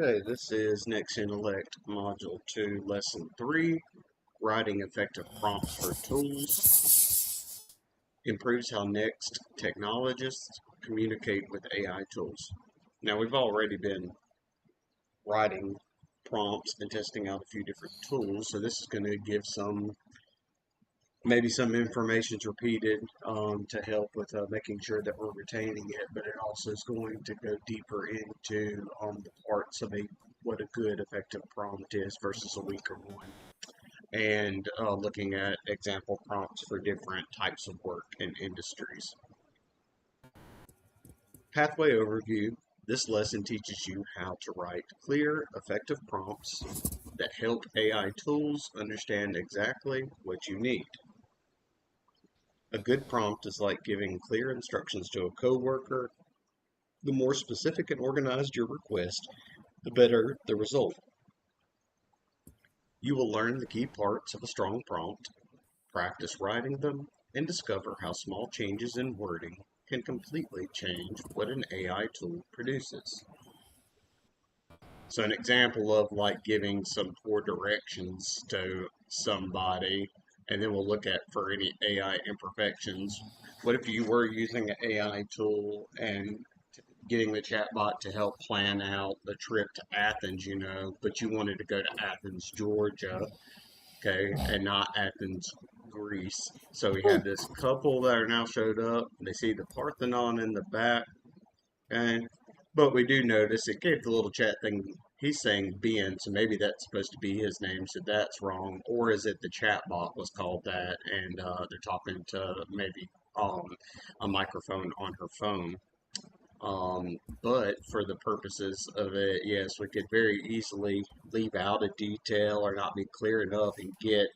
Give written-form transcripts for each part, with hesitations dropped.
Okay, this is NeXT Intellect Module 2, Lesson 3, Writing Effective Prompts for Tools, improves how NeXT technologists communicate with AI tools. Now, we've already been writing prompts and testing out a few different tools, so this is going to give maybe some information's repeated to help with making sure that we're retaining it, but it also is going to go deeper into the parts of what a good effective prompt is versus a weaker one, and looking at example prompts for different types of work and industries. Pathway overview. This lesson teaches you how to write clear, effective prompts that help AI tools understand exactly what you need. A good prompt is like giving clear instructions to a coworker. The more specific and organized your request, the better the result. You will learn the key parts of a strong prompt, practice writing them, and discover how small changes in wording can completely change what an AI tool produces. So an example of like giving some poor directions to somebody, and then we'll look at for any AI imperfections. What if you were using an AI tool and getting the chatbot to help plan out the trip to Athens, but you wanted to go to Athens, Georgia, okay, and not Athens, Greece. So we have this couple that are now showed up. They see the Parthenon in the back, okay, but we do notice it gave the little chat thing. He's saying Ben, so maybe that's supposed to be his name, so that's wrong. Or is it the chatbot was called that, and they're talking to maybe a microphone on her phone? But for the purposes of it, yes, we could very easily leave out a detail or not be clear enough and get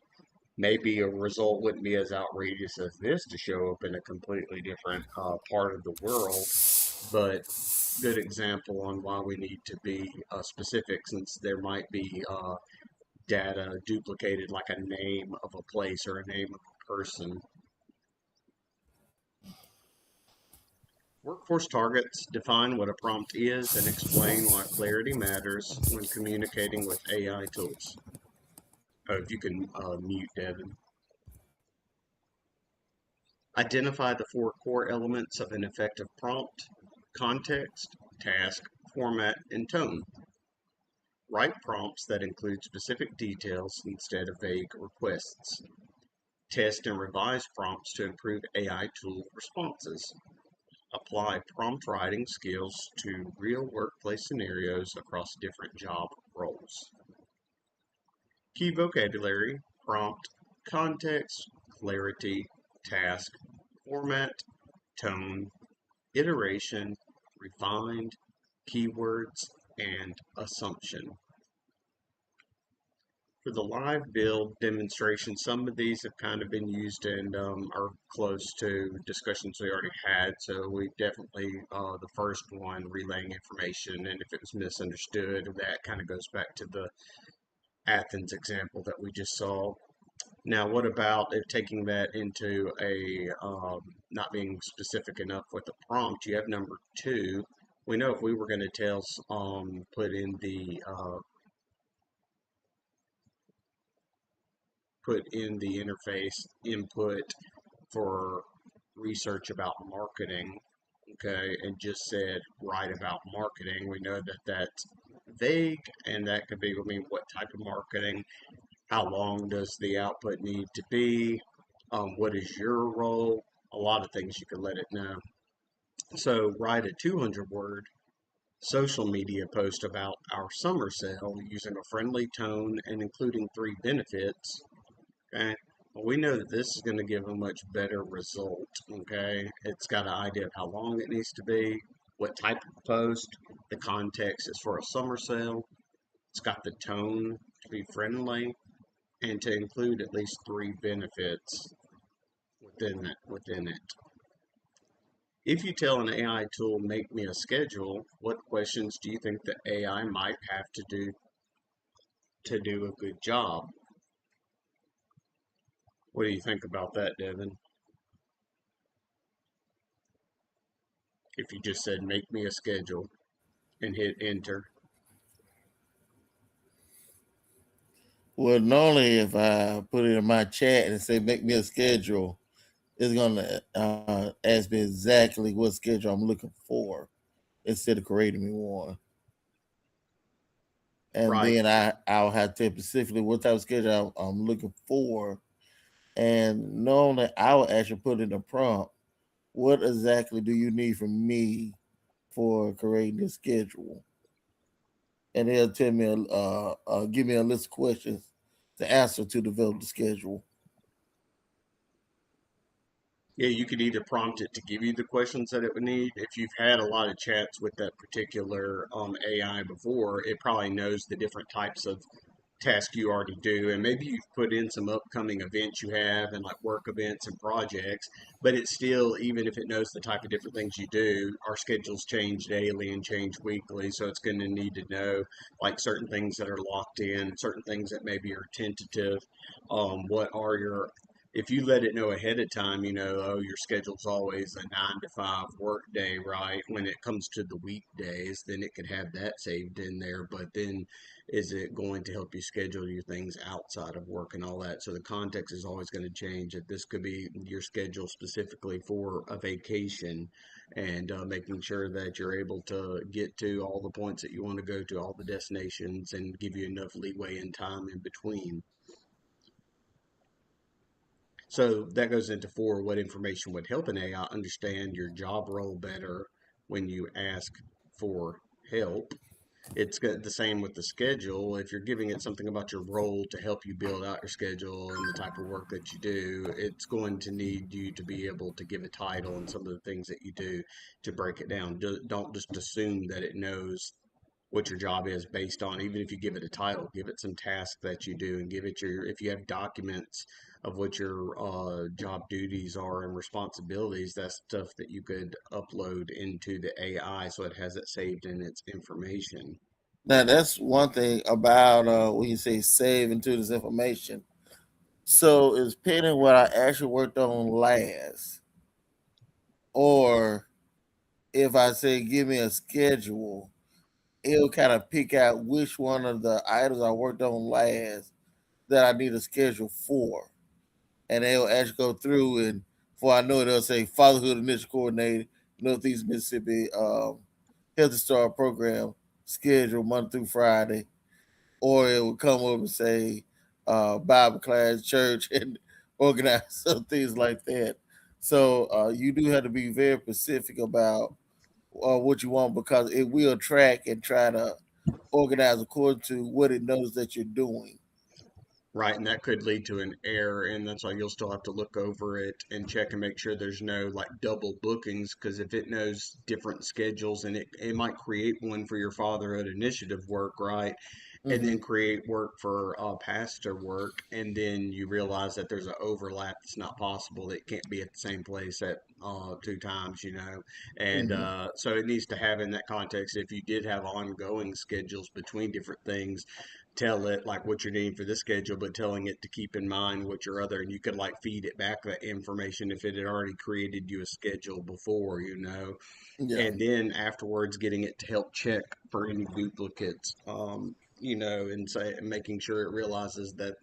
maybe a result wouldn't be as outrageous as this to show up in a completely different part of the world. But good example on why we need to be specific, since there might be data duplicated, like a name of a place or a name of a person. Workforce targets define what a prompt is and explain why clarity matters when communicating with AI tools. If you can mute Devin. Identify the four core elements of an effective prompt: context, task, format, and tone. Write prompts that include specific details instead of vague requests. Test and revise prompts to improve AI tool responses. Apply prompt writing skills to real workplace scenarios across different job roles. Key vocabulary: prompt, context, clarity, task, format, tone, iteration, refined, keywords, and assumption. For the live build demonstration, some of these have kind of been used and are close to discussions we already had. So we definitely, the first one, relaying information, and if it was misunderstood, that kind of goes back to the Athens example that we just saw. Now, what about if taking that into a not being specific enough with the prompt? You have number two. We know if we were going to tell, put in the interface input for research about marketing, okay, and just said write about marketing, we know that that's vague, and that could be, I mean, what type of marketing, how long does the output need to be, what is your role, a lot of things you can let it know. So write a 200 word social media post about our summer sale using a friendly tone and including three benefits. Okay, well, we know that this is going to give a much better result. Okay, it's got an idea of how long it needs to be, what type of post, the context is for a summer sale, it's got the tone to be friendly, and to include at least three benefits within it. If you tell an AI tool, make me a schedule, what questions do you think the AI might have to do a good job? What do you think about that, Devin? If you just said, make me a schedule and hit enter. Well, normally if I put it in my chat and say make me a schedule, it's gonna ask me exactly what schedule I'm looking for instead of creating me one. And Right. then I'll have to specifically what type of schedule I'm looking for. And normally I will actually put in a prompt. What exactly do you need from me for creating this schedule? And they'll tell me, give me a list of questions to answer to develop the schedule. Yeah, you could either prompt it to give you the questions that it would need. If you've had a lot of chats with that particular AI before, it probably knows the different types of task you already do, and maybe you've put in some upcoming events you have and like work events and projects, but it's still, even if it knows the type of different things you do, our schedules change daily and change weekly, so it's going to need to know like certain things that are locked in, certain things that maybe are tentative. What are your If you let it know ahead of time, oh, your schedule's always a 9 to 5 work day, right? When it comes to the weekdays, then it could have that saved in there. But then is it going to help you schedule your things outside of work and all that? So the context is always going to change. That this could be your schedule specifically for a vacation, and making sure that you're able to get to all the points that you want to go to, all the destinations, and give you enough leeway and time in between. So that goes into four, what information would help an AI understand your job role better when you ask for help. It's the same with the schedule. If you're giving it something about your role to help you build out your schedule and the type of work that you do, it's going to need you to be able to give a title and some of the things that you do to break it down. Don't just assume that it knows what your job is based on. Even if you give it a title, give it some tasks that you do, and give it if you have documents of what your job duties are and responsibilities, that's stuff that you could upload into the AI so it has it saved in its information. Now that's one thing about when you say save into this information. So it's depending what I actually worked on last, or if I say give me a schedule, it'll kind of pick out which one of the items I worked on last that I need a schedule for, and they'll actually go through and before I know it, they'll say fatherhood initial coordinator, Northeast Mississippi Healthy Star program schedule Monday through Friday, or it would come up and say Bible class, church, and organize some things like that. So you do have to be very specific about what you want because it will track and try to organize according to what it knows that you're doing. Right, and that could lead to an error, and that's why you'll still have to look over it and check and make sure there's no like double bookings. Because if it knows different schedules, and it might create one for your fatherhood initiative work, right? And Hmm. then create work for pastor work, and then you realize that there's an overlap that's not possible. That can't be at the same place at two times, and Hmm. so it needs to have in that context. If you did have ongoing schedules between different things, tell it like what you're needing for this schedule, but telling it to keep in mind what your other, and you could like feed it back that information if it had already created you a schedule before, Yeah. and then afterwards getting it to help check for any duplicates, and say making sure it realizes that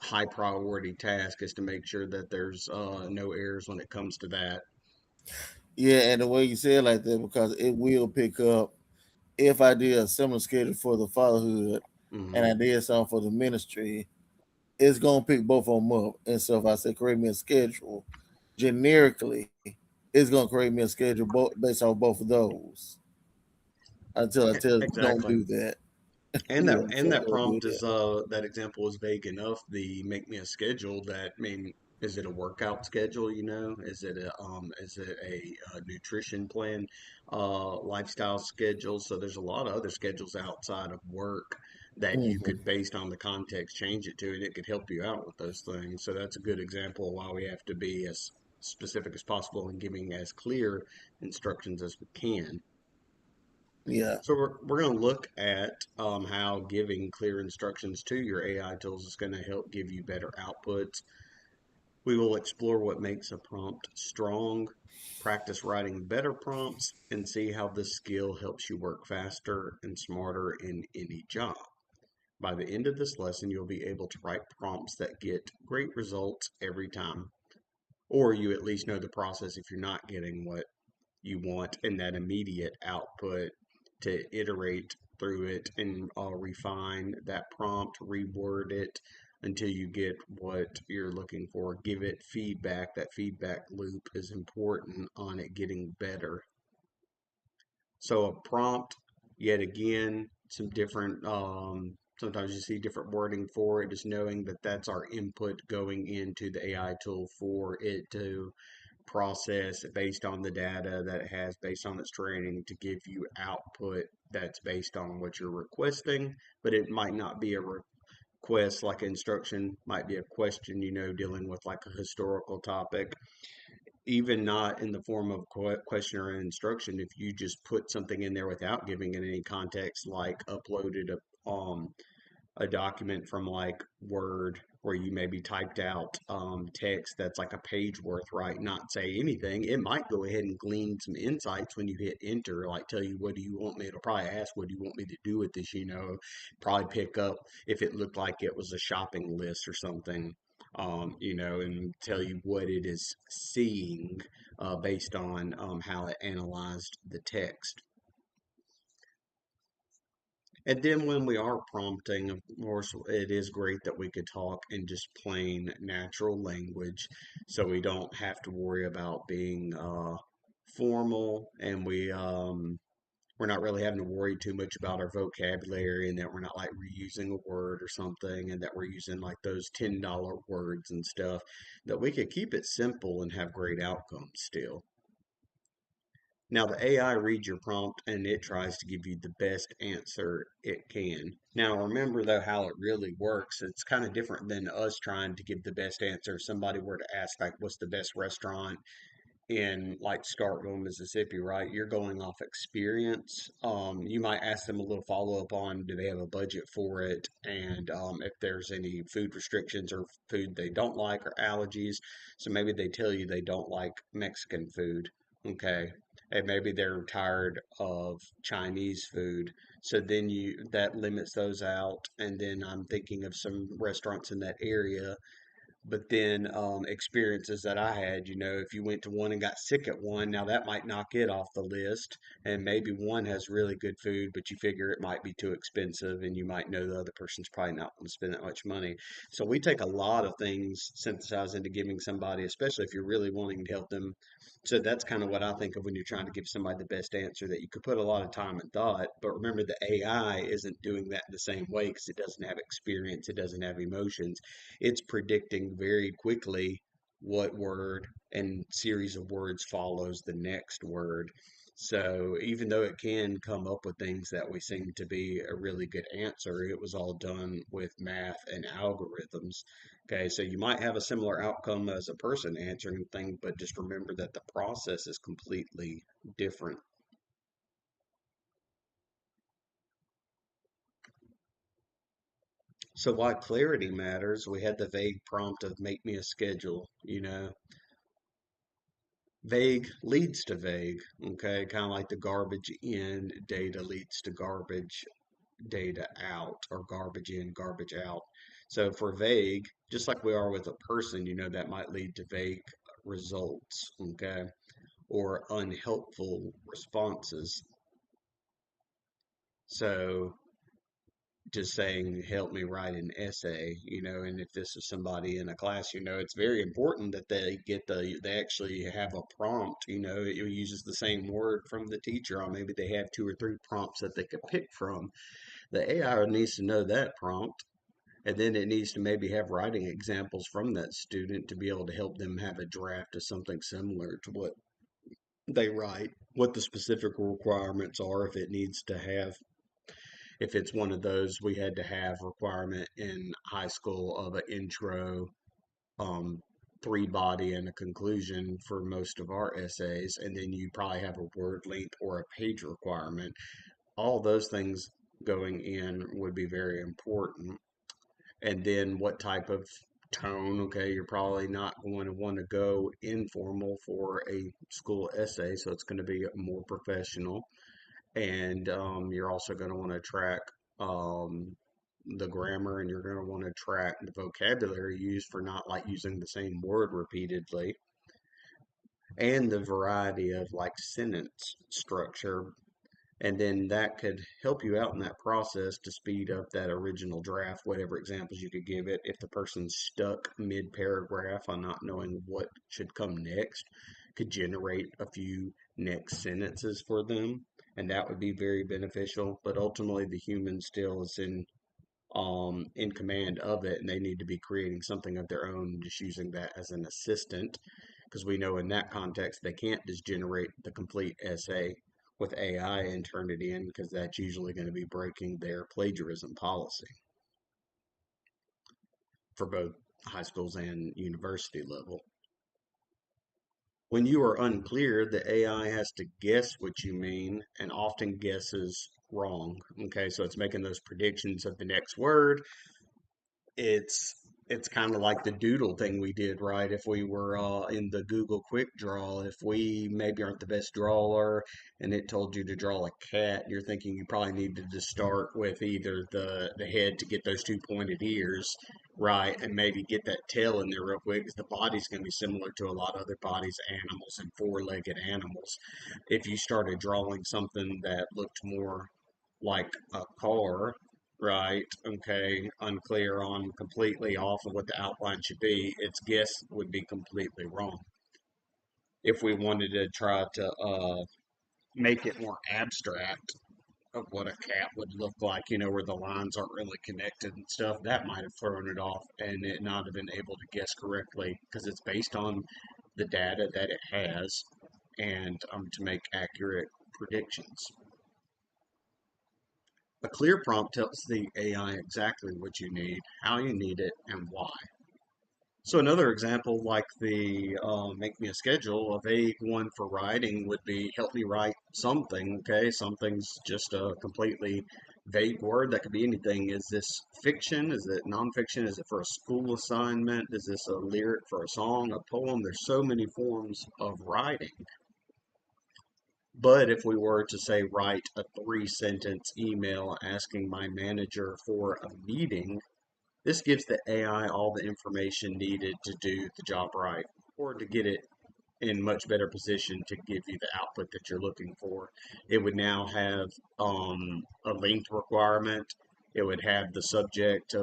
high priority task is to make sure that there's no errors when it comes to that. Yeah, and the way you say it like that, because it will pick up if I did a similar schedule for the fatherhood and Hmm. I did something for the ministry, it's gonna pick both of them up. And so if I say create me a schedule, generically, it's gonna create me a schedule based on both of those until I tell it don't Exactly. do that. And Yeah, that so and that don't do prompt that. is that example is vague enough. The make me a schedule, that, I mean, is it a workout schedule, is it a nutrition plan, lifestyle schedule? So there's a lot of other schedules outside of work that you Hmm. could, based on the context, change it to, and it could help you out with those things. So that's a good example of why we have to be as specific as possible and giving as clear instructions as we can. Yeah. So we're going to look at how giving clear instructions to your AI tools is going to help give you better outputs. We will explore what makes a prompt strong, practice writing better prompts, and see how this skill helps you work faster and smarter in any job. By the end of this lesson, you'll be able to write prompts that get great results every time. Or you at least know the process if you're not getting what you want in that immediate output to iterate through it and refine that prompt, reword it until you get what you're looking for. Give it feedback. That feedback loop is important on it getting better. So a prompt, yet again, some different, sometimes you see different wording for it, just knowing that that's our input going into the AI tool for it to process based on the data that it has, based on its training, to give you output that's based on what you're requesting, but it might not be a request like instruction, might be a question, dealing with like a historical topic, even not in the form of question or instruction. If you just put something in there without giving it any context, like uploaded a document from like Word where you maybe typed out text that's like a page worth, right? Not say anything. It might go ahead and glean some insights when you hit enter, like tell you, what do you want me? It'll probably ask, what do you want me to do with this? Probably pick up if it looked like it was a shopping list or something. And tell you what it is seeing based on how it analyzed the text. And then when we are prompting, of course, it is great that we could talk in just plain natural language, so we don't have to worry about being formal, and we're not really having to worry too much about our vocabulary, and that we're not like reusing a word or something, and that we're using like those $10 words and stuff. That we could keep it simple and have great outcomes still. Now, the AI reads your prompt and it tries to give you the best answer it can. Now, remember though how it really works. It's kind of different than us trying to give the best answer. If somebody were to ask, like, what's the best restaurant in like Starkville, Mississippi, right? You're going off experience. You might ask them a little follow up on, do they have a budget for it, and if there's any food restrictions or food they don't like or allergies. So maybe they tell you they don't like Mexican food, okay, and maybe they're tired of Chinese food. So then you that limits those out, and then I'm thinking of some restaurants in that area, but then experiences that I had, if you went to one and got sick at one, now that might knock it off the list. And maybe one has really good food, but you figure it might be too expensive, and you might know the other person's probably not going to spend that much money. So we take a lot of things, synthesize into giving somebody, especially if you're really wanting to help them. So that's kind of what I think of when you're trying to give somebody the best answer, that you could put a lot of time and thought. But remember, the AI isn't doing that the same way because it doesn't have experience, it doesn't have emotions. It's predicting very quickly what word and series of words follows the next word. So even though it can come up with things that we seem to be a really good answer, it was all done with math and algorithms. Okay, so you might have a similar outcome as a person answering things, but just remember that the process is completely different. So why clarity matters, we had the vague prompt of make me a schedule. Vague leads to vague, okay? Kind of like the garbage in data leads to garbage data out, or garbage in, garbage out. So for vague, just like we are with a person, that might lead to vague results, okay? Or unhelpful responses. So just saying, help me write an essay, and if this is somebody in a class, it's very important that they actually have a prompt, it uses the same word from the teacher, or maybe they have two or three prompts that they could pick from. The AI needs to know that prompt, and then it needs to maybe have writing examples from that student to be able to help them have a draft of something similar to what they write, what the specific requirements are, if it needs to have, if it's one of those we had to have requirement in high school of an intro, um, three body and a conclusion for most of our essays, and then you probably have a word length or a page requirement. All those things going in would be very important. And then what type of tone? Okay, you're probably not going to want to go informal for a school essay, so it's going to be more professional. And you're also going to want to track um, the grammar, and you're going to want to track the vocabulary used for not like using the same word repeatedly, and the variety of like sentence structure. And then that could help you out in that process to speed up that original draft, whatever examples you could give it. If the person's stuck mid paragraph on not knowing what should come next, could generate a few next sentences for them. And that would be very beneficial. But ultimately, the human still is in command of it, and they need to be creating something of their own, just using that as an assistant, because we know in that context they can't just generate the complete essay with AI and turn it in, because that's usually going to be breaking their plagiarism policy for both high schools and university level. When you are unclear, the AI has to guess what you mean and often guesses wrong. Okay, so it's making those predictions of the next word. It's kind of like the doodle thing we did, right? If we were in the Google Quick Draw, if we maybe aren't the best drawer and it told you to draw a cat, you're thinking you probably needed to start with either the head to get those two pointed ears, right, and maybe get that tail in there real quick, because the body's going to be similar to a lot of other bodies, animals and four-legged animals. If you started drawing something that looked more like a car, right? Okay, unclear on completely off of what the outline should be, its guess would be completely wrong. If we wanted to try to make it more abstract of what a cat would look like, where the lines aren't really connected and stuff, that might have thrown it off and it not have been able to guess correctly, because it's based on the data that it has, and to make accurate predictions. A clear prompt tells the AI exactly what you need, how you need it, and why. So another example, like the make me a schedule, a vague one for writing would be help me write something. Okay, something's just a completely vague word that could be anything. Is this fiction? Is it nonfiction? Is it for a school assignment? Is this a lyric for a song, a poem? There's so many forms of writing. But if we were to say write a 3 sentence email asking my manager for a meeting, this gives the AI all the information needed to do the job right, or to get it in much better position to give you the output that you're looking for. It would now have a length requirement. It would have the subject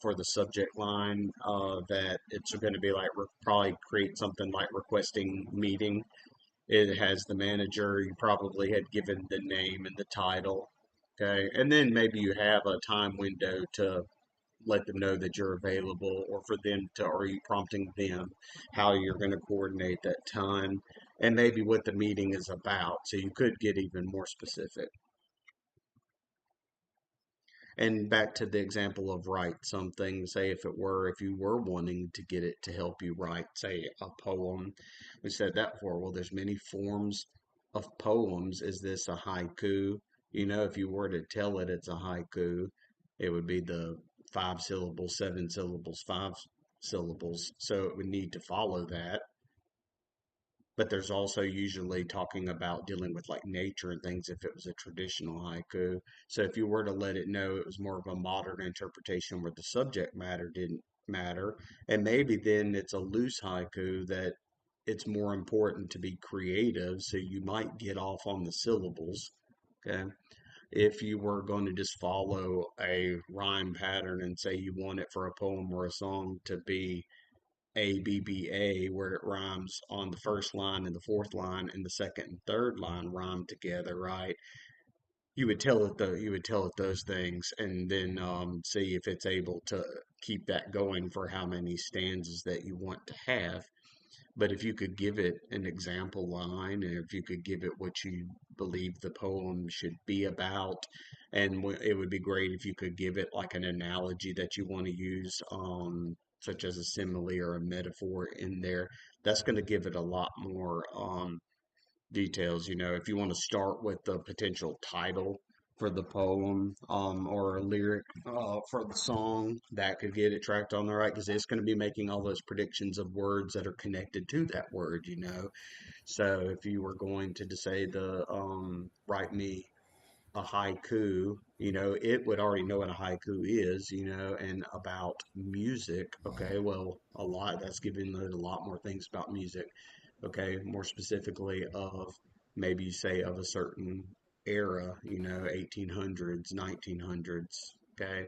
for the subject line that it's going to be like probably create something like requesting meeting. It has the manager. You probably had given the name and the title. Okay. And then maybe you have a time window to let them know that you're available, or for them to, or are you prompting them how you're going to coordinate that time, and maybe what the meeting is about. So you could get even more specific. And back to the example of write something, say if you were wanting to get it to help you write, say, a poem. We said that before. Well, there's many forms of poems. Is this a haiku? If you were to tell it it's a haiku, it would be the 5 syllables, 7 syllables, 5 syllables. So it would need to follow that. But there's also usually talking about dealing with like nature and things if it was a traditional haiku. So if you were to let it know it was more of a modern interpretation where the subject matter didn't matter, and maybe then it's a loose haiku that it's more important to be creative, so you might get off on the syllables. Okay. If you were going to just follow a rhyme pattern and say you want it for a poem or a song to be ABBA, where it rhymes on the first line and the fourth line, and the second and third line rhyme together, right? You would tell it those things, and then see if it's able to keep that going for how many stanzas that you want to have. But if you could give it an example line, and if you could give it what you believe the poem should be about, and it would be great if you could give it like an analogy that you want to use, such as a simile or a metaphor in there. That's going to give it a lot more details. If you want to start with the potential title for the poem, or a lyric for the song, that could get it tracked on the right, because it's going to be making all those predictions of words that are connected to that word. So if you were going to say the write me a haiku, it would already know what a haiku is, and about music. Okay, well, that's giving it a lot more things about music. Okay, more specifically of maybe say of a certain era, 1800s, 1900s. Okay,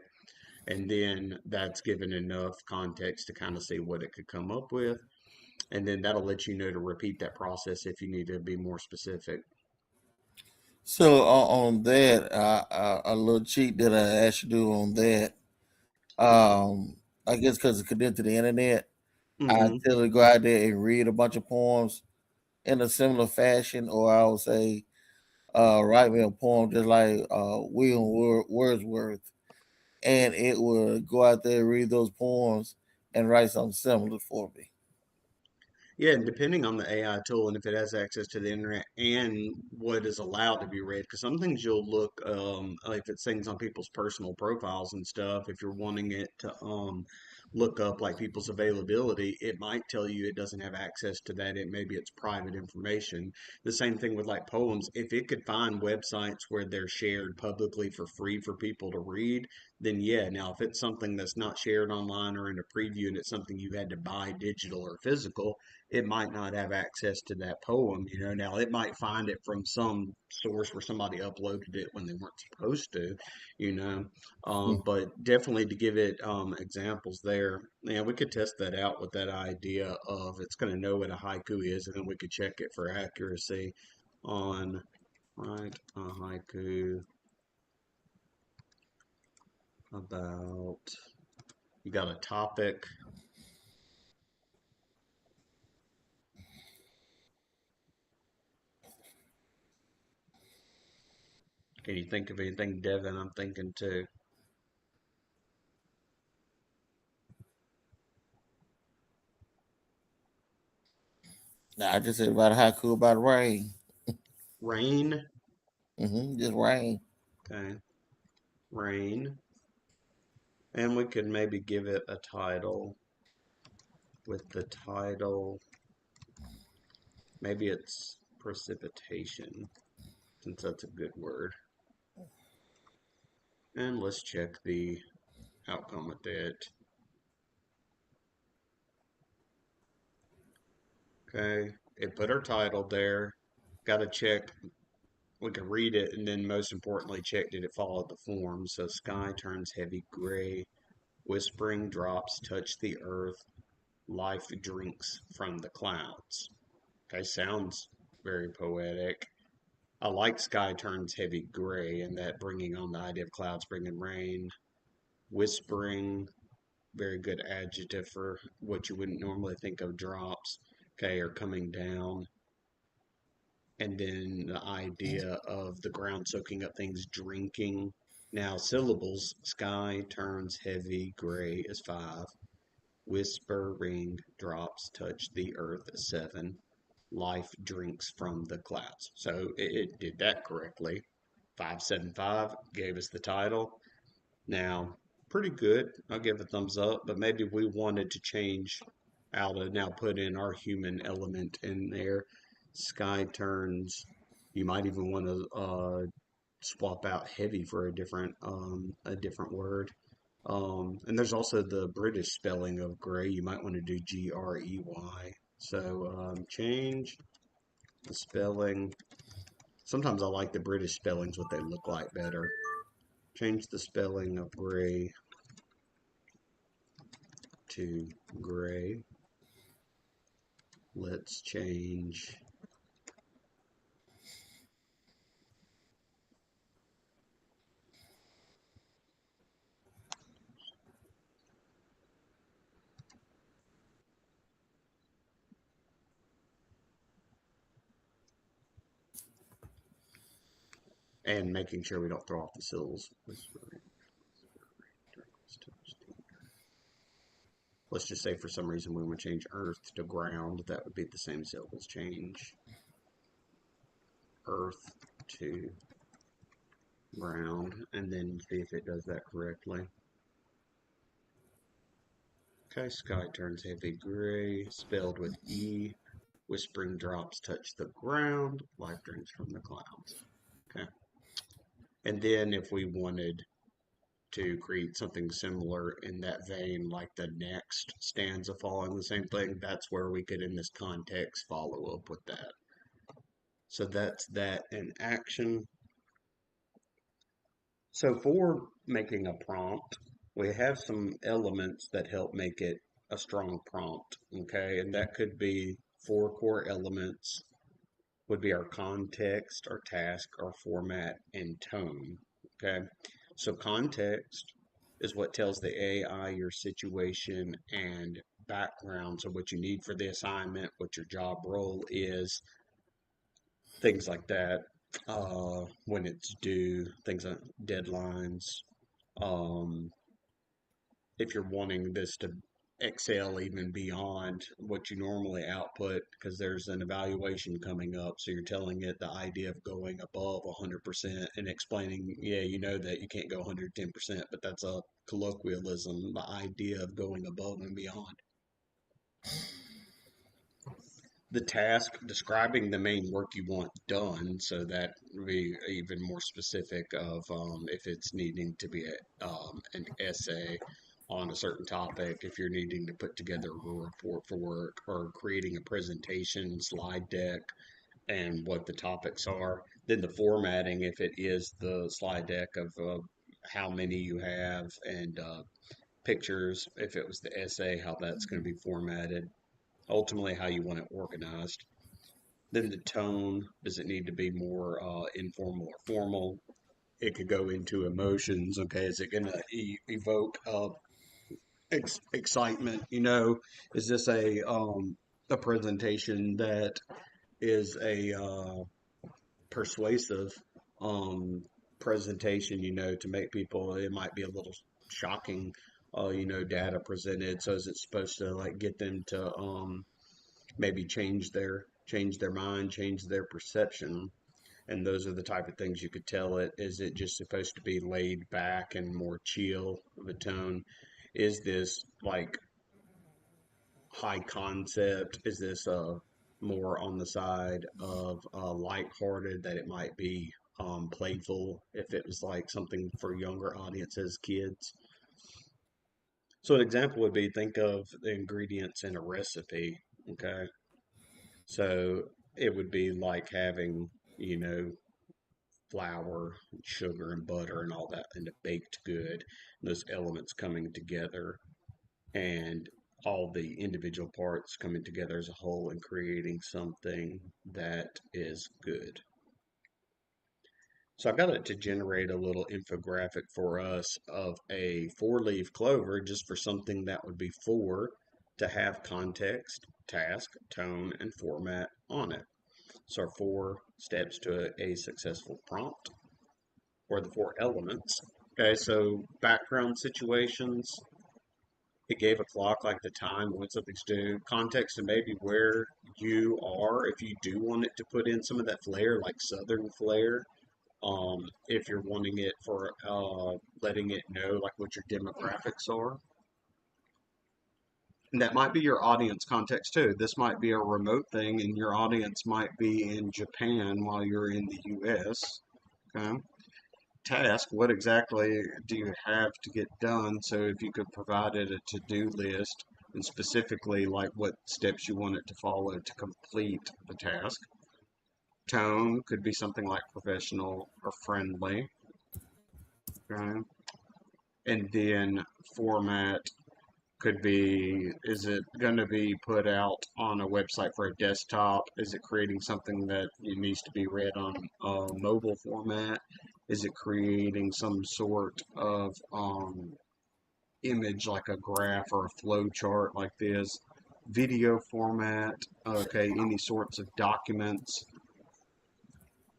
and then that's given enough context to kind of see what it could come up with, and then that'll let you know to repeat that process if you need to be more specific. So on that, a little cheat that I actually do on that. I guess because it's connected to the internet, I Mm-hmm. tend to go out there and read a bunch of poems in a similar fashion, or I would say, write me a poem just like Wordsworth, and it would go out there and read those poems and write something similar for me. Yeah, and depending on the AI tool and if it has access to the internet and what is allowed to be read, because some things you'll look, if it's things on people's personal profiles and stuff, if you're wanting it to look up like people's availability, it might tell you it doesn't have access to that. Maybe it's private information. The same thing with like poems. If it could find websites where they're shared publicly for free for people to read, then yeah. Now, if it's something that's not shared online or in a preview and it's something you had to buy digital or physical, it might not have access to that poem. Now it might find it from some source where somebody uploaded it when they weren't supposed to, you know. But definitely to give it examples there. Yeah, we could test that out with that idea of it's going to know what a haiku is, and then we could check it for accuracy on write a haiku about, you got a topic. Can you think of anything, Devin? I'm thinking too. Now, I just said about how cool about rain. Rain. Just rain. Okay. Rain. And we could maybe give it a title. With the title, maybe it's precipitation, since that's a good word. And let's check the outcome with it. Okay, it put our title there. Got to check. We can read it, and then most importantly, check did it follow the form. So sky turns heavy gray, whispering drops touch the earth, life drinks from the clouds. Okay, sounds very poetic. I like sky turns heavy gray and that bringing on the idea of clouds bringing rain. Whispering, very good adjective for what you wouldn't normally think of drops, okay, or coming down. And then the idea of the ground soaking up things, drinking. Now, syllables, sky turns heavy gray is 5. Whispering drops touch the earth is 7. Life drinks from the clouds. So it did that correctly. 575 gave us the title. Now, pretty good. I'll give a thumbs up, but maybe we wanted to change out of now put in our human element in there. Sky turns. You might even want to swap out heavy for a different word. And there's also the British spelling of gray. You might want to do Grey. So change the spelling. Sometimes I like the British spellings, what they look like better. Change the spelling of gray to gray. Let's change. And making sure we don't throw off the syllables. Let's just say for some reason we want to change earth to ground. That would be the same syllables change. Earth to ground. And then see if it does that correctly. Okay, sky turns heavy gray, spelled with E. Whispering drops touch the ground. Life drinks from the clouds. Okay. And then if we wanted to create something similar in that vein, like the next stanza following the same thing, that's where we could, in this context, follow up with that. So that's that in action. So for making a prompt, we have some elements that help make it a strong prompt, okay? And that could be four core elements, would be our context, our task, our format, and tone, okay? So context is what tells the AI your situation and background, so what you need for the assignment, what your job role is, things like that. When it's due, things like deadlines, um, if you're wanting this to excel even beyond what you normally output, because there's an evaluation coming up, so you're telling it the idea of going above 100% and explaining, yeah, you know that you can't go 110%, but that's a colloquialism, the idea of going above and beyond. The task describing the main work you want done, so that would be even more specific of if it's needing to be an essay on a certain topic, if you're needing to put together a report for work, or creating a presentation slide deck and what the topics are. Then the formatting, if it is the slide deck of how many you have, and pictures, if it was the essay, how that's going to be formatted, ultimately how you want it organized. Then the tone, does it need to be more informal or formal? It could go into emotions. Okay, is it going to evoke excitement? Is this a presentation that is a persuasive um, presentation? To make people, it might be a little shocking. Data presented. So is it supposed to like get them to maybe change their mind, change their perception? And those are the type of things you could tell it. Is it just supposed to be laid back and more chill of a tone? Is this like high concept? Is this more on the side of lighthearted, that it might be playful if it was like something for younger audiences, kids? So an example would be, think of the ingredients in a recipe. Okay, so it would be like having, flour, sugar, and butter, and all that, and a baked good, those elements coming together, and all the individual parts coming together as a whole and creating something that is good. So I got it to generate a little infographic for us of a four-leaf clover, just for something that would be four, to have context, task, tone, and format on it. So our four steps to a successful prompt, or the four elements. Okay, so background situations. It gave a clock, like the time when something's due. Context, and maybe where you are, if you do want it to put in some of that flair, like Southern flair. If you're wanting it for letting it know like what your demographics are. And that might be your audience context too. This might be a remote thing, and your audience might be in Japan while you're in the US. Okay. Task, what exactly do you have to get done? So if you could provide it a to-do list, and specifically like what steps you want it to follow to complete the task. Tone could be something like professional or friendly. Okay. And then format could be, is it going to be put out on a website for a desktop? Is it creating something that it needs to be read on a mobile format? Is it creating some sort of image, like a graph or a flow chart like this? Video format, okay, any sorts of documents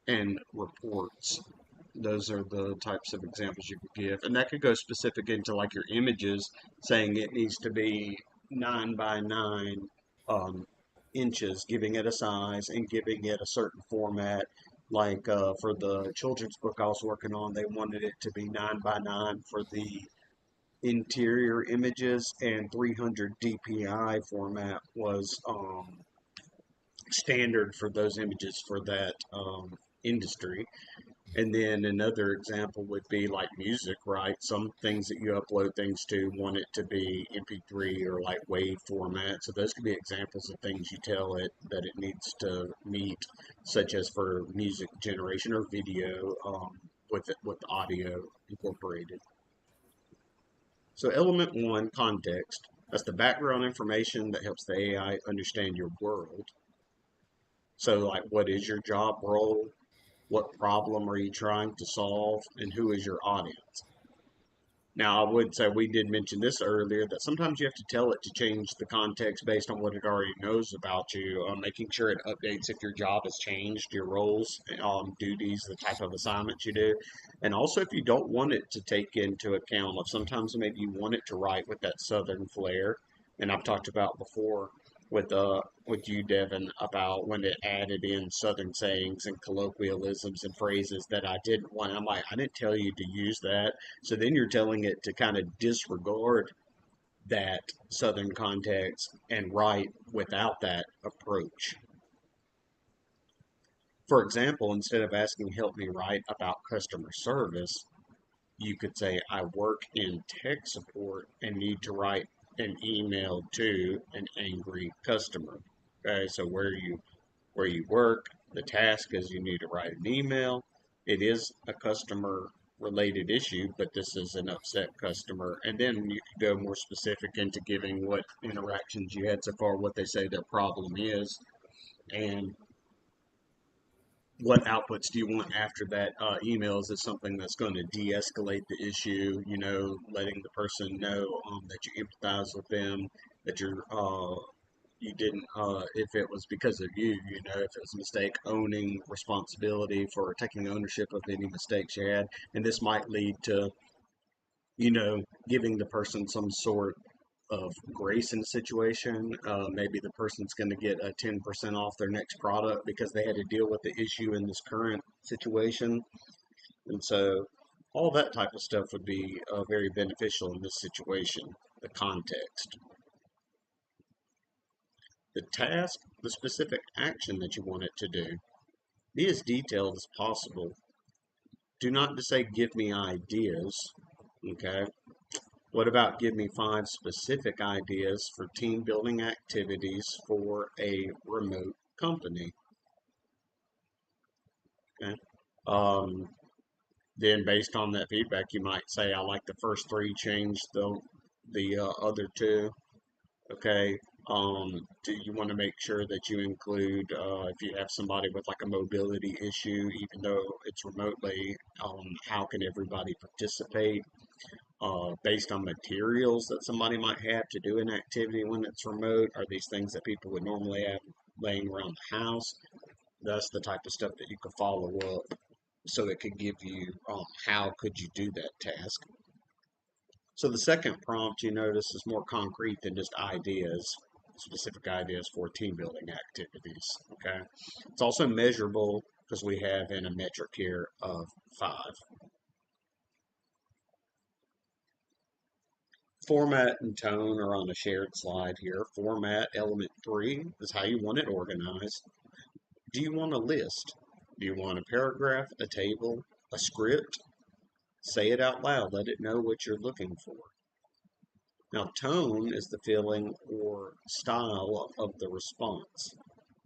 and reports. Those are the types of examples you could give. And that could go specific into like your images, saying it needs to be 9 by 9 inches, giving it a size and giving it a certain format. Like for the children's book I was working on, they wanted it to be 9 by 9 for the interior images, and 300 DPI format was standard for those images for that industry. And then another example would be like music, right? Some things that you upload things to want it to be MP3 or like WAV format. So those could be examples of things you tell it that it needs to meet, such as for music generation or video with audio incorporated. So element one, context. That's the background information that helps the AI understand your world. So like what is your job role? What problem are you trying to solve? And who is your audience? Now, I would say we did mention this earlier that sometimes you have to tell it to change the context based on what it already knows about you, making sure it updates if your job has changed, your roles, duties, the type of assignments you do. And also, if you don't want it to take into account of sometimes maybe you want it to write with that southern flair. And I've talked about before with you, Devin, about when it added in southern sayings and colloquialisms and phrases that I didn't want. I'm like, I didn't tell you to use that. So then you're telling it to kind of disregard that Southern context and write without that approach. For example, instead of asking, help me write about customer service, you could say, I work in tech support and need to write an email to an angry customer. Okay, so where you work, the task is you need to write an email. It is a customer related issue, but this is an upset customer. And then you could go more specific into giving what interactions you had so far, what they say their problem is, and what outputs do you want after that email? Is it something that's going to de-escalate the issue? Letting the person know that you empathize with them, that you didn't, if it was because of you, if it was a mistake, owning responsibility for taking ownership of any mistakes you had. And this might lead to, giving the person some sort of grace in the situation. Maybe the person's going to get a 10% off their next product because they had to deal with the issue in this current situation. And so all that type of stuff would be very beneficial in this situation, the context. The task, the specific action that you want it to do. Be as detailed as possible. Do not just say, give me ideas. Okay. What about give me 5 specific ideas for team building activities for a remote company? Okay. Um, then based on that feedback, you might say, I like the first 3, change the other 2. Okay. Do you want to make sure that you include, if you have somebody with like a mobility issue, even though it's remotely, how can everybody participate? Based on materials that somebody might have to do an activity when it's remote? Are these things that people would normally have laying around the house? That's the type of stuff that you could follow up so it could give you how could you do that task. So the second prompt you notice is more concrete than just ideas, specific ideas for team building activities. Okay. It's also measurable because we have in a metric here of 5. Format and tone are on a shared slide here. Format element 3 is how you want it organized. Do you want a list? Do you want a paragraph, a table, a script? Say it out loud. Let it know what you're looking for. Now, tone is the feeling or style of the response.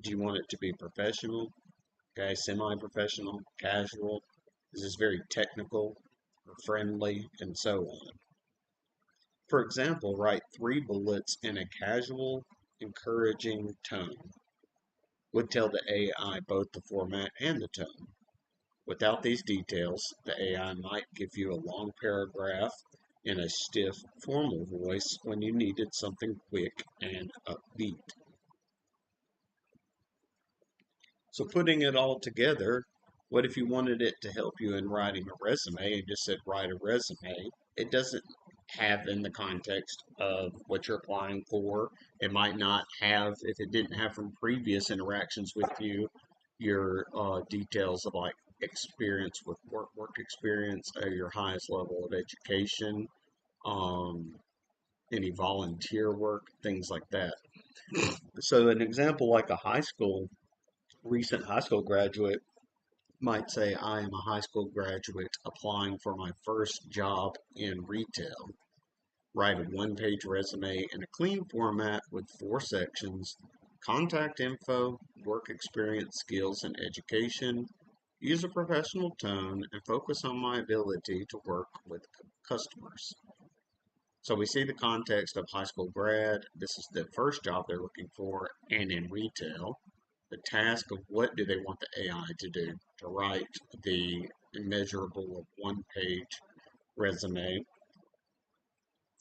Do you want it to be professional, okay, semi-professional, casual? Is this very technical or friendly, and so on? For example, write 3 bullets in a casual, encouraging tone. Would tell the AI both the format and the tone. Without these details, the AI might give you a long paragraph in a stiff, formal voice when you needed something quick and upbeat. So, putting it all together, what if you wanted it to help you in writing a resume and just said, write a resume? It doesn't have in the context of what you're applying for. It might not have, if it didn't have from previous interactions with you, your details of like experience with work experience, your highest level of education, um, any volunteer work, things like that. So, an example like a recent high school graduate might say I am a high school graduate applying for my first job in retail. Write a one-page resume in a clean format with 4 sections: contact info, work experience, skills, and education. Use a professional tone and focus on my ability to work with customers. So we see the context of high school grad. This is the first job they're looking for, and in retail. The task of what do they want the AI to do? To write the measurable one-page resume,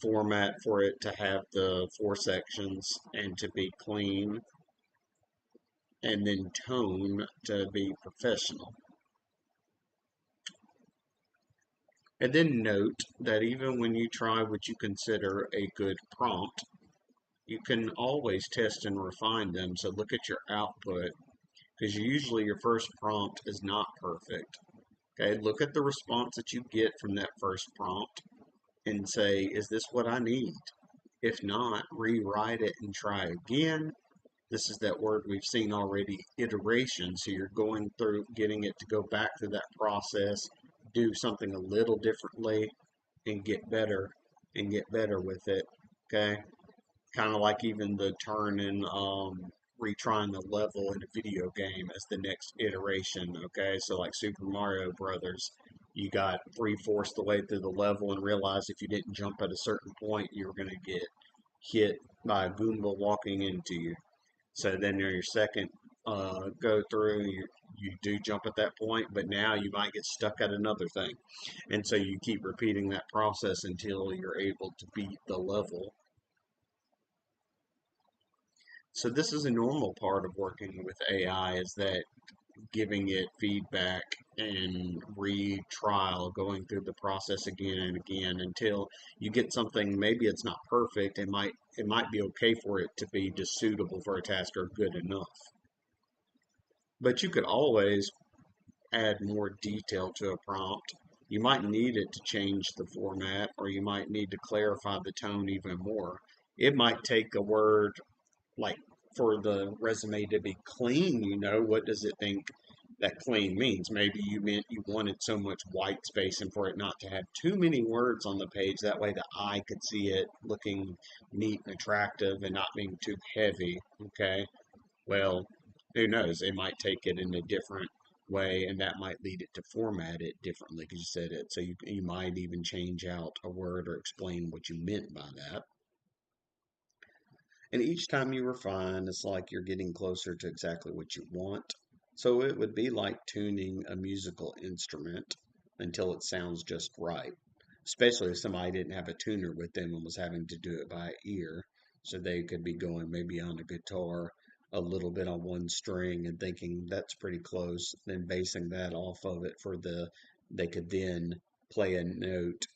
format for it to have the 4 sections and to be clean, and then tone to be professional. And then note that even when you try what you consider a good prompt, you can always test and refine them. So look at your output, because usually your first prompt is not perfect. Okay, look at the response that you get from that first prompt and say, is this what I need? If not, rewrite it and try again. This is that word we've seen already, iteration. So you're going through getting it to go back through that process, do something a little differently, and get better with it. Okay, kind of like even the turn in retrying the level in a video game as the next iteration. Okay, so like Super Mario Brothers, you got 3/4 the way through the level and realized if you didn't jump at a certain point, you were going to get hit by a Goomba walking into you. So then your second go through, you do jump at that point, but now you might get stuck at another thing. And so you keep repeating that process until you're able to beat the level. So this is a normal part of working with AI, is that giving it feedback and retrial, going through the process again and again until you get something. Maybe it's not perfect. It might be okay for it to be just suitable for a task or good enough. But you could always add more detail to a prompt. You might need it to change the format, or you might need to clarify the tone even more. It might take a word like for the resume to be clean, what does it think that clean means? Maybe you meant you wanted so much white space and for it not to have too many words on the page. That way the eye could see it looking neat and attractive and not being too heavy. Okay. Well, who knows? It might take it in a different way, and that might lead it to format it differently because you said it. So you might even change out a word or explain what you meant by that. And each time you refine, it's like you're getting closer to exactly what you want. So it would be like tuning a musical instrument until it sounds just right. Especially if somebody didn't have a tuner with them and was having to do it by ear. So they could be going maybe on a guitar a little bit on one string and thinking that's pretty close, then basing that off of it they could then play a note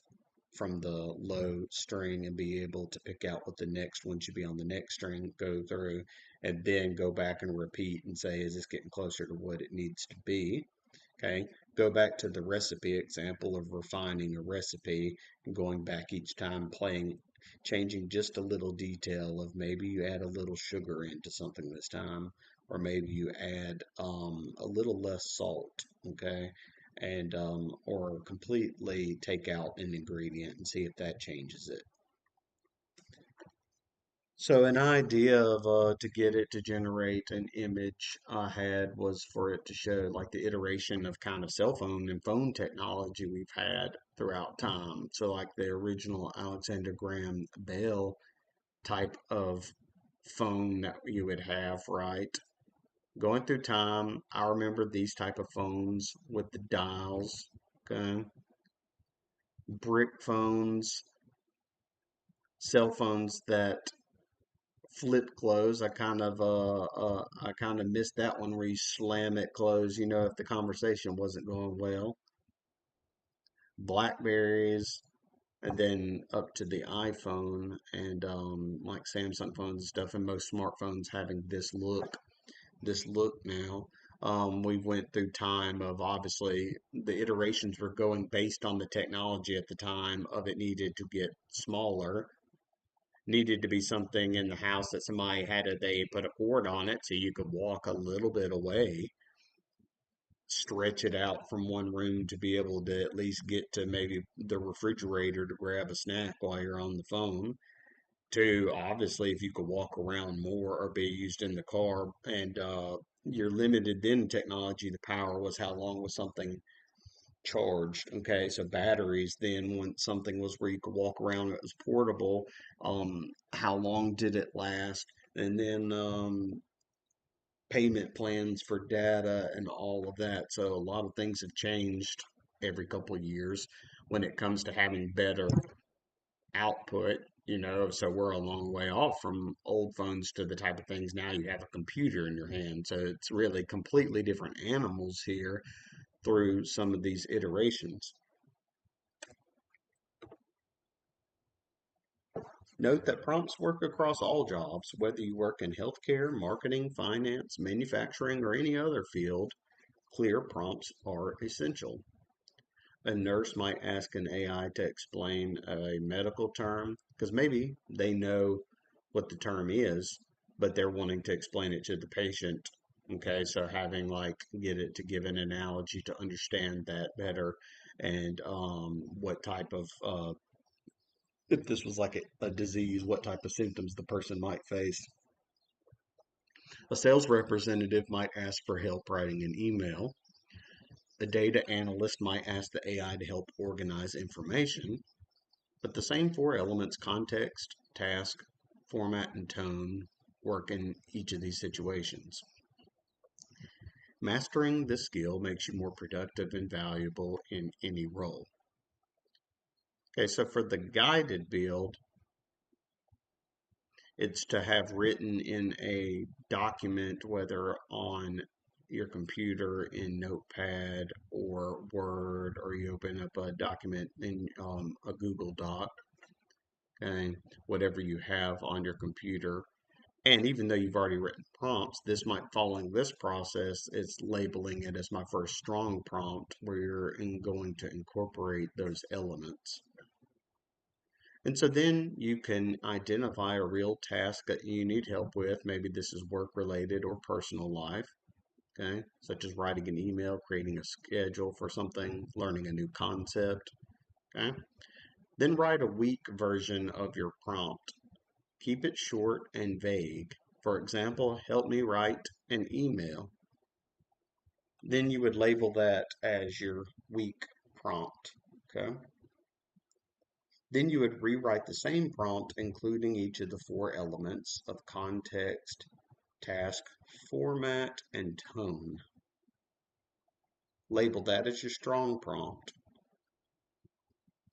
from the low string and be able to pick out what the next one should be on the next string, go through, and then go back and repeat and say, is this getting closer to what it needs to be? Okay, go back to the recipe example of refining a recipe and going back each time, playing, changing just a little detail of maybe you add a little sugar into something this time, or maybe you add a little less salt. Okay, and or completely take out an ingredient and see if that changes it. So an idea of to get it to generate an image I had was for it to show like the iteration of kind of cell phone and phone technology we've had throughout time. So like the original Alexander Graham Bell type of phone that you would have, right? Going through time, I remember these type of phones with the dials, okay? Brick phones, cell phones that flip close. I kind of missed that one where you slam it close, if the conversation wasn't going well. Blackberries, and then up to the iPhone and like Samsung phones and stuff, and most smartphones having this look now. We went through time of obviously the iterations were going based on the technology at the time of it needed to get smaller, needed to be something in the house that somebody had they put a cord on it so you could walk a little bit away. stretch it out from one room to be able to at least get to maybe the refrigerator to grab a snack while you're on the phone. To obviously, if you could walk around more or be used in the car, and you're limited then in technology, the power was how long was something charged. Okay, so batteries then when something was where you could walk around, it was portable. How long did it last? And then payment plans for data and all of that. So a lot of things have changed every couple of years when it comes to having better output, so we're a long way off from old phones to the type of things now you have a computer in your hand. So it's really completely different animals here through some of these iterations. Note that prompts work across all jobs, whether you work in healthcare, marketing, finance, manufacturing, or any other field. Clear prompts are essential. A nurse might ask an AI to explain a medical term because maybe they know what the term is, but they're wanting to explain it to the patient. Okay, so having like get it to give an analogy to understand that better, and what type of if this was like a disease, what type of symptoms the person might face. A sales representative might ask for help writing an email. A data analyst might ask the AI to help organize information. But the same four elements, context, task, format, and tone, work in each of these situations. Mastering this skill makes you more productive and valuable in any role. Okay, so for the guided build, it's to have written in a document, whether on your computer in Notepad or Word, or you open up a document in a Google Doc, and whatever you have on your computer. And even though you've already written prompts, this might following this process, it's labeling it as my first strong prompt where you're going to incorporate those elements. And so then you can identify a real task that you need help with. Maybe this is work related or personal life, okay, such as writing an email, creating a schedule for something, learning a new concept, okay. Then write a weak version of your prompt. Keep it short and vague. For example, help me write an email. Then you would label that as your weak prompt. Okay. Then you would rewrite the same prompt, including each of the four elements of context, task, format, and tone. Label that as your strong prompt.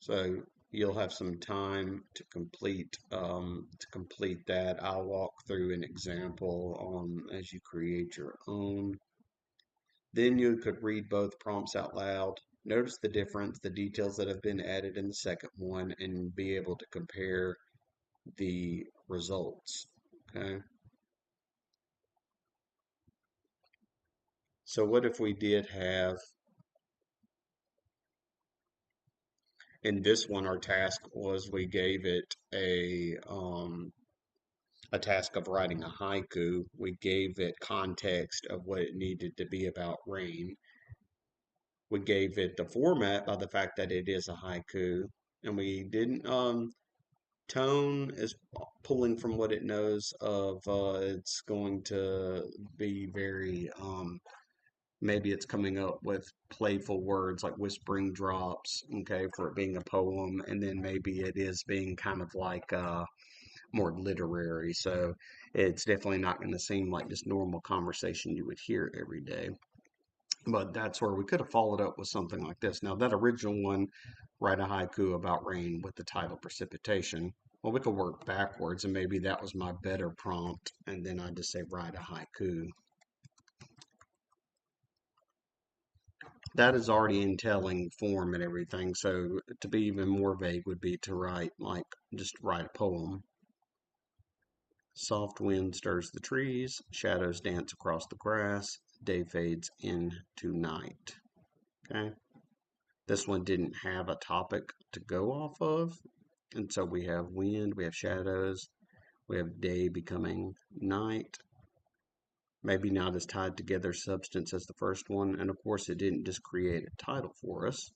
So you'll have some time to complete that. I'll walk through an example as you create your own. Then you could read both prompts out loud. Notice the difference, the details that have been added in the second one, and be able to compare the results. Okay. So what if we did have in this one, our task was we gave it a task of writing a haiku. We gave it context of what it needed to be about rain. We gave it the format by the fact that it is a haiku, and we didn't tone is pulling from what it knows of it's going to be very maybe it's coming up with playful words like whispering drops, okay, for it being a poem, and then maybe it is being kind of like more literary. So it's definitely not going to seem like just normal conversation you would hear every day. But that's where we could have followed up with something like this. Now, that original one, write a haiku about rain with the title precipitation. Well, we could work backwards, and maybe that was my better prompt, and then I just say write a haiku. That is already in telling form and everything. So to be even more vague would be to write like just write a poem. Soft wind stirs the trees, shadows dance across the grass, day fades into night. Okay. This one didn't have a topic to go off of. And so we have wind, we have shadows, we have day becoming night. maybe not as tied together substance as the first one. And of course, it didn't just create a title for us.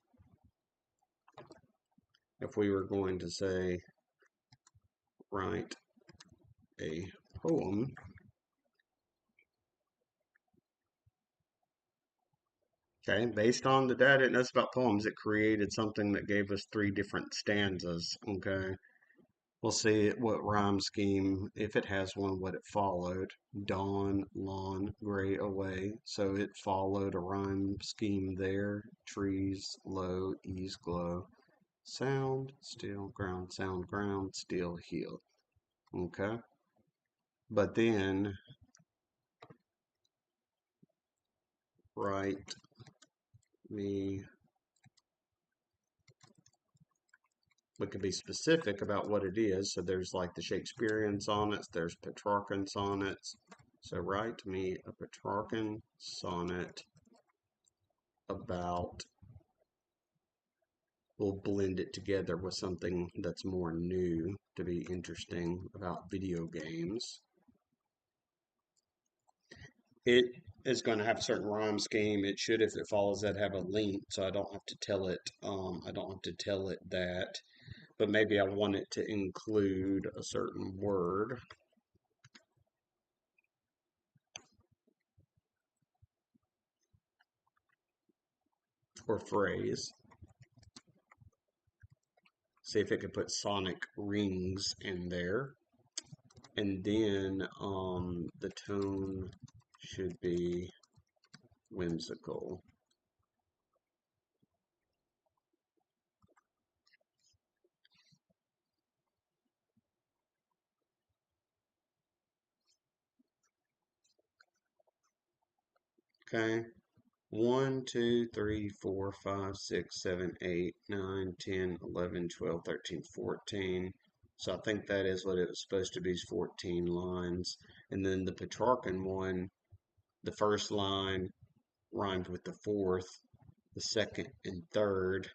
If we were going to say, write a poem, okay, based on the data it knows about poems, it created something that gave us three different stanzas, okay? We'll see what rhyme scheme, if it has one, what it followed. Dawn, lawn, gray away. So it followed a rhyme scheme there. Trees, low, ease, glow. Sound, still, ground, sound, ground, still, heal. Okay? But then, write me, we could be specific about what it is. So there's like the Shakespearean sonnets, there's Petrarchan sonnets. So write me a Petrarchan sonnet about, we'll blend it together with something that's more new to be interesting about video games. It is going to have a certain rhyme scheme. It should, if it follows that, have a link, so I don't have to tell it. I don't have to tell it that, but maybe I want it to include a certain word or phrase. See if it could put sonic rings in there. And then the tone should be whimsical. Okay. 1, 2, 3, 4, 5, 6, 7, 8, 9, 10, 11, 12, 13, 14. So I think that is what it was supposed to be, is 14 lines. And then the Petrarchan one, the first line rhymed with the fourth, the second and third,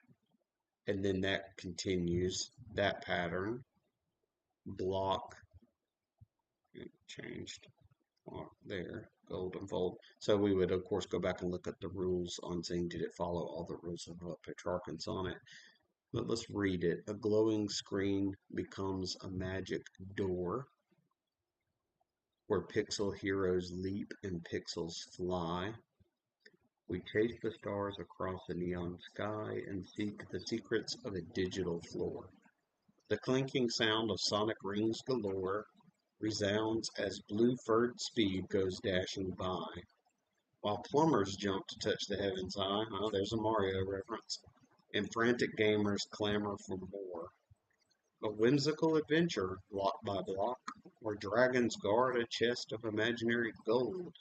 and then that continues that pattern. Block, it changed there, golden fold. So we would, of course, go back and look at the rules on seeing did it follow all the rules of Petrarchan sonnet. But let's read it. A glowing screen becomes a magic door where pixel heroes leap and pixels fly. We chase the stars across the neon sky and seek the secrets of a digital floor. The clinking sound of sonic rings galore resounds as blue furred speed goes dashing by. While plumbers jump to touch the heavens high, there's a Mario reference, and frantic gamers clamor for more. A whimsical adventure, block by block, where dragons guard a chest of imaginary gold,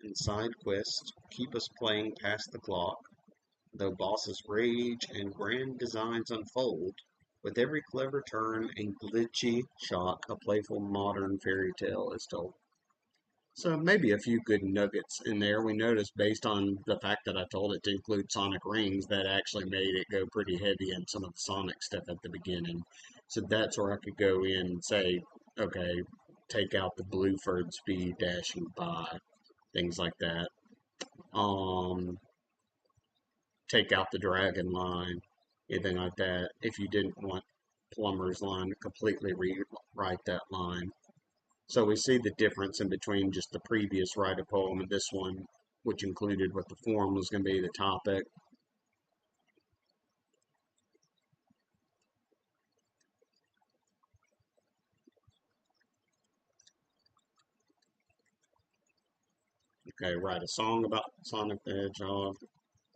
and side quests keep us playing past the clock, though bosses rage and grand designs unfold. With every clever turn and glitchy shock, a playful modern fairy tale is told. So maybe a few good nuggets in there. We noticed based on the fact that I told it to include sonic rings, that actually made it go pretty heavy in some of the sonic stuff at the beginning. So that's where I could go in and say, okay, take out the blue furred speed dashing by, things like that. Um, take out the dragon line, anything like that. If you didn't want plumber's line, completely rewrite that line. So we see the difference in between just the previous write a poem and this one, which included what the form was going to be, the topic. Okay, write a song about Sonic the Hedgehog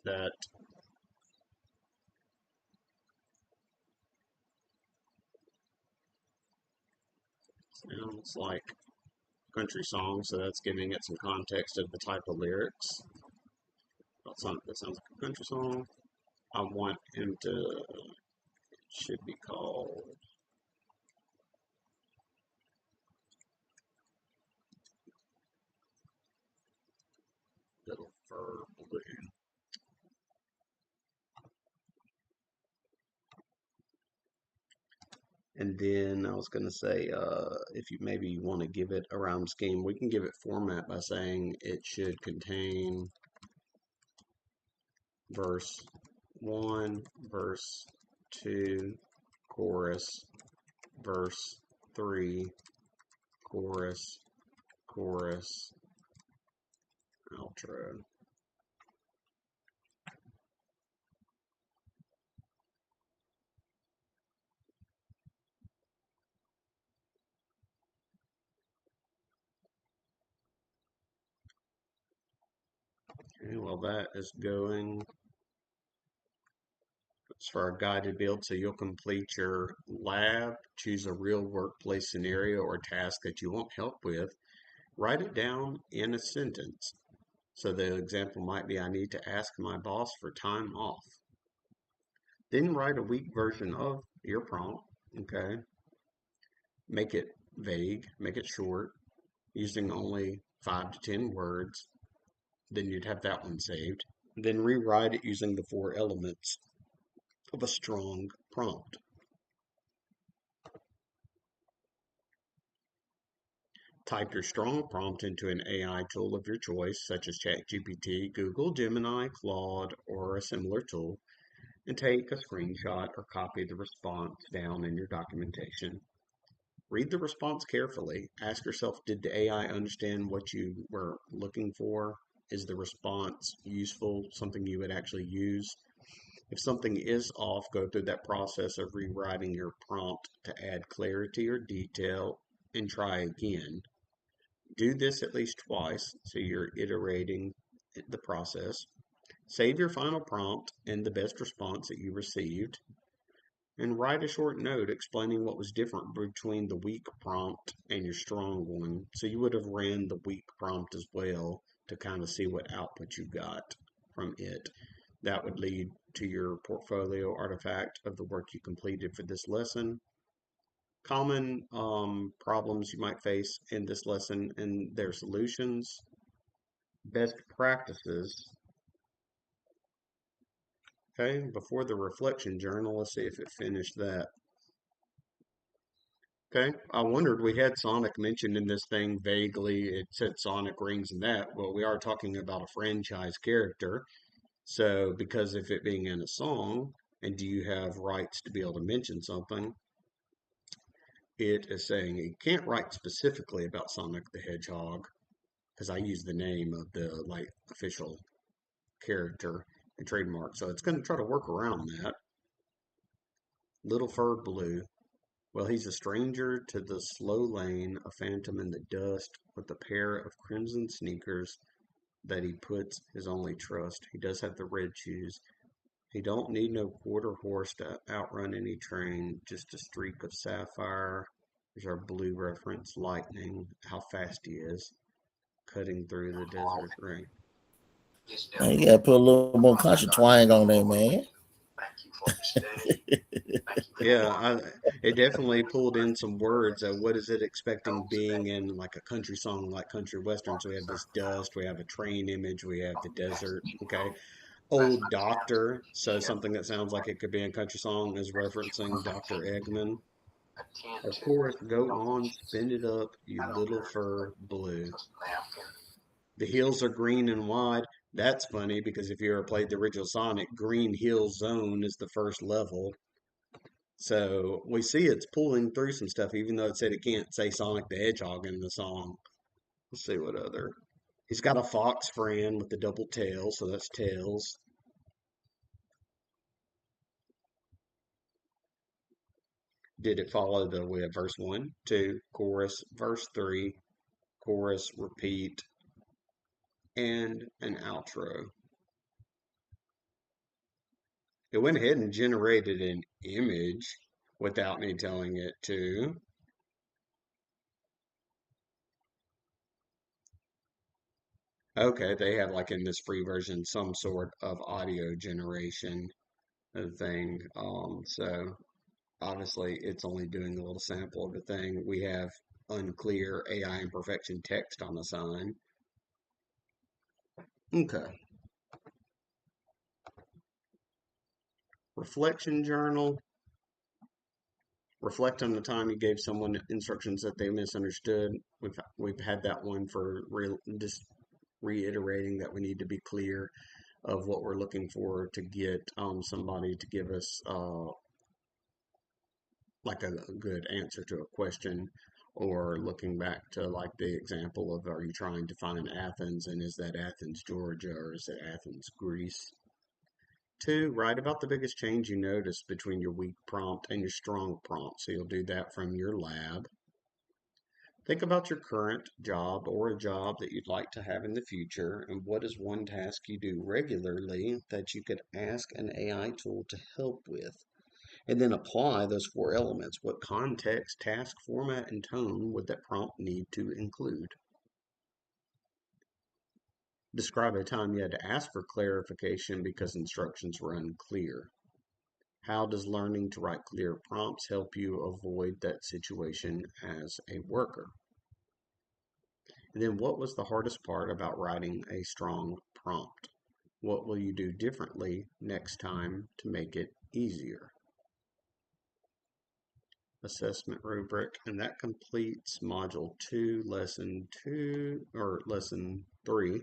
that sounds like country song, so that's giving it some context of the type of lyrics. About Sonic that sounds like a country song. I want him to, it should be called Little Fur Balloon. And then I was going to say, if you maybe want to give it a rhyme scheme, we can give it format by saying it should contain verse 1, verse 2, chorus, verse 3, chorus, chorus, outro. Okay, well, that is going. It's for a guided build, so you'll complete your lab, choose a real workplace scenario or task that you want help with, write it down in a sentence. So the example might be, I need to ask my boss for time off. Then write a weak version of your prompt, okay? Make it vague, make it short, using only 5 to 10 words. Then you'd have that one saved. Then rewrite it using the 4 elements of a strong prompt. Type your strong prompt into an AI tool of your choice, such as ChatGPT, Google, Gemini, Claude, or a similar tool, and take a screenshot or copy the response down in your documentation. Read the response carefully. Ask yourself, did the AI understand what you were looking for? Is the response useful, something you would actually use? If something is off, go through that process of rewriting your prompt to add clarity or detail and try again. Do this at least twice so you're iterating the process. Save your final prompt and the best response that you received, and write a short note explaining what was different between the weak prompt and your strong one. So you would have ran the weak prompt as well to kind of see what output you got from it. That would lead to your portfolio artifact of the work you completed for this lesson. Common problems you might face in this lesson and their solutions. Best practices. Okay, before the reflection journal, let's see if it finished that. Okay, I wondered, we had Sonic mentioned in this thing vaguely. It said Sonic rings and that. Well, we are talking about a franchise character. So, because of it being in a song, and do you have rights to be able to mention something? It is saying you can't write specifically about Sonic the Hedgehog because I use the name of the like official character and trademark. So it's going to try to work around that. Little Fur Blue. Well, he's a stranger to the slow lane, a phantom in the dust, with a pair of crimson sneakers that he puts his only trust. He does have the red shoes. He don't need no quarter horse to outrun any train, just a streak of sapphire. There's our blue reference, lightning, how fast he is, cutting through the desert rain. Man, you gotta put a little more country twang on there, man. Yeah, it definitely pulled in some words. What is it expecting being in like a country song, like country western? So we have this dust, we have a train image, we have the desert. Okay, old doctor. So something that sounds like it could be a country song is referencing Dr. Eggman. Of course, go on, spin it up, you little fur blue. The hills are green and wide. That's funny because if you ever played the original Sonic, Green Hill Zone is the first level. So we see it's pulling through some stuff, even though it said it can't say Sonic the Hedgehog in the song. Let's see what other. He's got a fox friend with the double tail, so that's Tails. Did it follow the we have verse 1, 2, chorus, verse 3, chorus, repeat, and an outro? It went ahead and generated an image without me telling it to. Okay, they have like in this free version some sort of audio generation thing. So obviously it's only doing a little sample of the thing. We have unclear AI imperfection text on the sign. Okay, reflection journal. Reflect on the time you gave someone instructions that they misunderstood. We've had that one for just reiterating that we need to be clear of what we're looking for to get somebody to give us like a good answer to a question, or looking back to like the example of, are you trying to find Athens, and is that Athens, Georgia, or is it Athens, Greece? Two, write about the biggest change you noticed between your weak prompt and your strong prompt. So you'll do that from your lab. Think about your current job or a job that you'd like to have in the future, and what is one task you do regularly that you could ask an AI tool to help with? And then apply those four elements. What context, task, format, and tone would that prompt need to include? Describe a time you had to ask for clarification because instructions were unclear. How does learning to write clear prompts help you avoid that situation as a worker? And then, what was the hardest part about writing a strong prompt? What will you do differently next time to make it easier? Assessment rubric, and that completes module 2, lesson 2, or lesson 3.